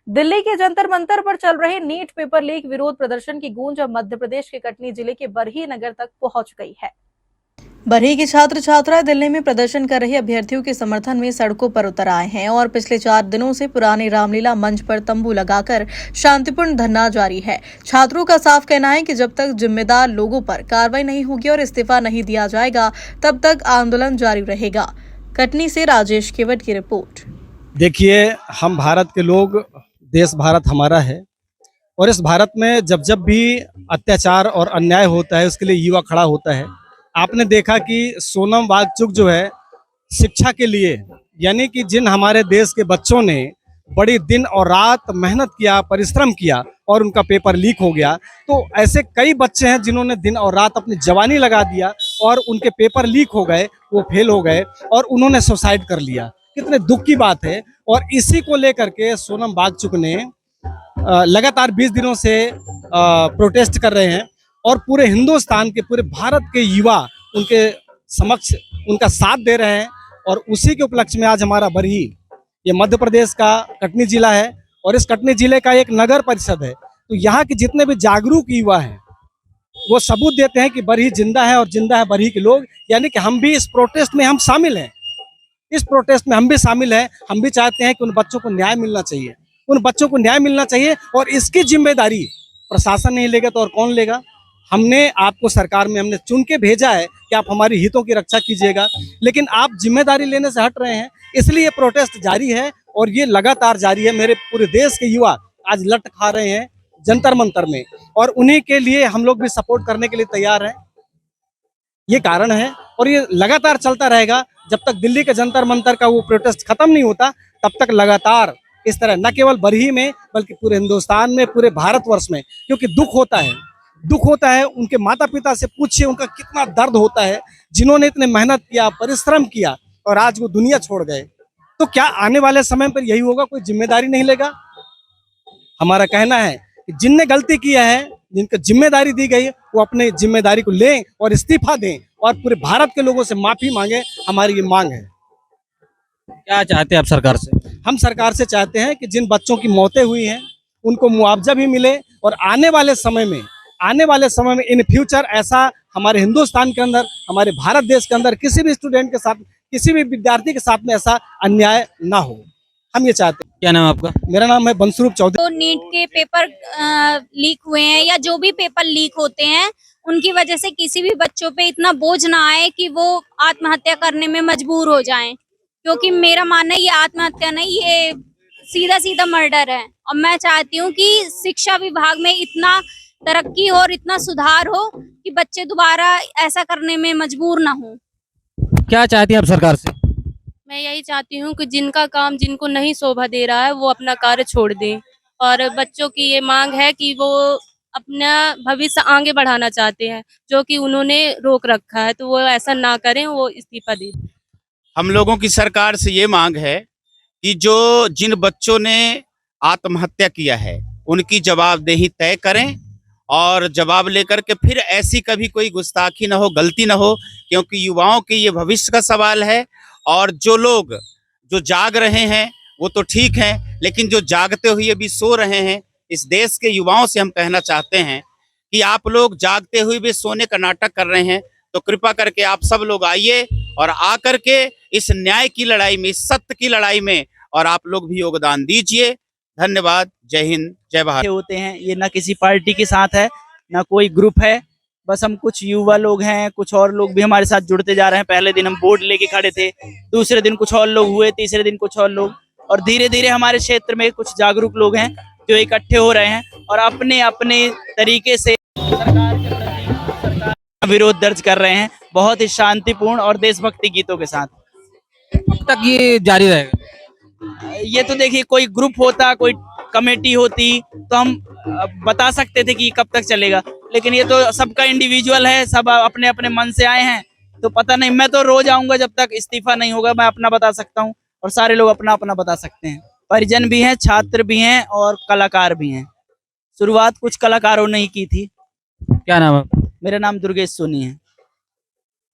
दिल्ली के जंतर मंतर पर चल रहे नीट पेपर लीक विरोध प्रदर्शन की गूंज अब मध्य प्रदेश के कटनी जिले के बरही नगर तक पहुंच गई है। बरही के छात्र छात्राएं दिल्ली में प्रदर्शन कर रहे अभ्यर्थियों के समर्थन में सड़कों पर उतर आए हैं और पिछले 4 दिनों से पुराने रामलीला मंच पर तंबू लगाकर शांतिपूर्ण धरना जारी है। छात्रों का साफ कहना है कि जब तक जिम्मेदार लोगों पर कार्रवाई नहीं होगी और इस्तीफा नहीं दिया जाएगा तब तक आंदोलन जारी रहेगा। कटनी से राजेश केवट की रिपोर्ट। देखिए, हम भारत के लोग, देश भारत हमारा है और इस भारत में जब जब भी अत्याचार और अन्याय होता है उसके लिए युवा खड़ा होता है। आपने देखा कि सोनम वांगचुक जो है शिक्षा के लिए, यानी कि जिन हमारे देश के बच्चों ने बड़ी दिन और रात मेहनत किया, परिश्रम किया और उनका पेपर लीक हो गया, तो ऐसे कई बच्चे हैं जिन्होंने दिन और रात अपनी जवानी लगा दिया और उनके पेपर लीक हो गए, वो फेल हो गए और उन्होंने सुसाइड कर लिया। कितने दुख की बात है। और इसी को लेकर के सोनम वांगचुक ने लगातार 20 दिनों से प्रोटेस्ट कर रहे हैं और पूरे हिंदुस्तान के, पूरे भारत के युवा उनके समक्ष उनका साथ दे रहे हैं। और उसी के उपलक्ष्य में आज हमारा बरही, ये मध्य प्रदेश का कटनी जिला है और इस कटनी जिले का एक नगर परिषद है। तो यहाँ के जितने भी जागरूक युवा हैं वो सबूत देते हैं कि बरही जिंदा है और जिंदा है बरही के लोग। यानी कि हम भी इस प्रोटेस्ट में हम शामिल हैं, इस प्रोटेस्ट में हम भी शामिल हैं। हम भी चाहते हैं कि उन बच्चों को न्याय मिलना चाहिए, उन बच्चों को न्याय मिलना चाहिए और इसकी जिम्मेदारी प्रशासन नहीं लेगा तो और कौन लेगा। हमने आपको सरकार में हमने चुन के भेजा है कि आप हमारी हितों की रक्षा कीजिएगा, लेकिन आप जिम्मेदारी लेने से हट रहे हैं, इसलिए ये प्रोटेस्ट जारी है और ये लगातार जारी है। मेरे पूरे देश के युवा आज लट खा रहे हैं जंतर मंतर में और उन्हीं के लिए हम लोग भी सपोर्ट करने के लिए तैयार हैं। ये कारण है और ये लगातार चलता रहेगा जब तक दिल्ली के जंतर मंतर का वो प्रोटेस्ट खत्म नहीं होता, तब तक लगातार इस तरह न केवल बरही में बल्कि पूरे हिंदुस्तान में, पूरे भारतवर्ष में, क्योंकि दुख होता है। उनके माता पिता से पूछिए उनका कितना दर्द होता है, जिन्होंने इतने मेहनत किया, परिश्रम किया और आज वो दुनिया छोड़ गए। तो क्या आने वाले समय पर यही होगा, कोई जिम्मेदारी नहीं लेगा? हमारा कहना है कि जिनने गलती किया है, जिनको जिम्मेदारी दी गई, वो अपने जिम्मेदारी को लें और इस्तीफा दें और पूरे भारत के लोगों से माफी मांगे। हमारी ये मांग है। क्या चाहते हैं आप सरकार से? हम सरकार से चाहते हैं कि जिन बच्चों की मौतें हुई हैं उनको मुआवजा भी मिले और आने वाले समय में इन फ्यूचर ऐसा हमारे हिंदुस्तान के अंदर, हमारे भारत देश के अंदर किसी भी स्टूडेंट के साथ, किसी भी विद्यार्थी के साथ में ऐसा अन्याय ना हो। हम ये चाहते हैं। क्या नाम है आपका? मेरा नाम है बंसरूप चौधरी। तो नीट के पेपर लीक हुए हैं या जो भी पेपर लीक होते हैं उनकी वजह से किसी भी बच्चों पे इतना बोझ ना आए कि वो आत्महत्या करने में मजबूर हो जाएं, क्योंकि मेरा मानना है ये आत्महत्या नहीं, ये सीधा सीधा मर्डर है। और मैं चाहती हूँ कि शिक्षा विभाग में इतना तरक्की हो और इतना सुधार हो कि बच्चे दोबारा ऐसा करने में मजबूर ना हो। क्या चाहती हैं आप सरकार से? मैं यही चाहती हूँ कि जिनका काम जिनको नहीं शोभा दे रहा है वो अपना कार्य छोड़ दें और बच्चों की ये मांग है कि वो अपना भविष्य आगे बढ़ाना चाहते हैं, जो कि उन्होंने रोक रखा है, तो वो ऐसा ना करें, वो इस्तीफा दें। हम लोगों की सरकार से ये मांग है कि जिन बच्चों ने आत्महत्या किया है उनकी जवाबदेही तय करें और जवाब लेकर के फिर ऐसी कभी कोई गुस्ताखी ना हो, गलती ना हो, क्योंकि युवाओं के ये भविष्य का सवाल है। और जो लोग जो जाग रहे हैं वो तो ठीक हैं, लेकिन जो जागते हुए भी सो रहे हैं, इस देश के युवाओं से हम कहना चाहते हैं कि आप लोग जागते हुए भी सोने का नाटक कर रहे हैं, तो कृपा करके आप सब लोग आइए और आकर के इस न्याय की लड़ाई में, इस सत्य की लड़ाई में और आप लोग भी योगदान दीजिए। धन्यवाद। जय हिंद, जय भारत। होते हैं ये ना किसी पार्टी के साथ है ना कोई ग्रुप है, बस हम कुछ युवा लोग हैं, कुछ और लोग भी हमारे साथ जुड़ते जा रहे हैं। पहले दिन हम बोर्ड लेके खड़े थे, दूसरे दिन कुछ और लोग हुए, तीसरे दिन कुछ और लोग, और धीरे धीरे हमारे क्षेत्र में कुछ जागरूक लोग हैं जो इकट्ठे हो रहे हैं और अपने अपने तरीके से सरकार के प्रति विरोध दर्ज कर रहे हैं, बहुत ही शांतिपूर्ण और देशभक्ति गीतों के साथ। कब तक ये जारी रहेगा? ये तो देखिए, कोई ग्रुप होता, कोई कमेटी होती तो हम बता सकते थे कि कब तक चलेगा, लेकिन ये तो सबका इंडिविजुअल है, सब अपने अपने मन से आए हैं, तो पता नहीं। मैं तो रोज आऊंगा जब तक इस्तीफा नहीं होगा, मैं अपना बता सकता हूँ और सारे लोग अपना अपना बता सकते हैं। परिजन भी हैं, छात्र भी हैं और कलाकार भी हैं। शुरुआत कुछ कलाकारों ने ही की थी। क्या नाम है? मेरा नाम दुर्गेश सोनी है।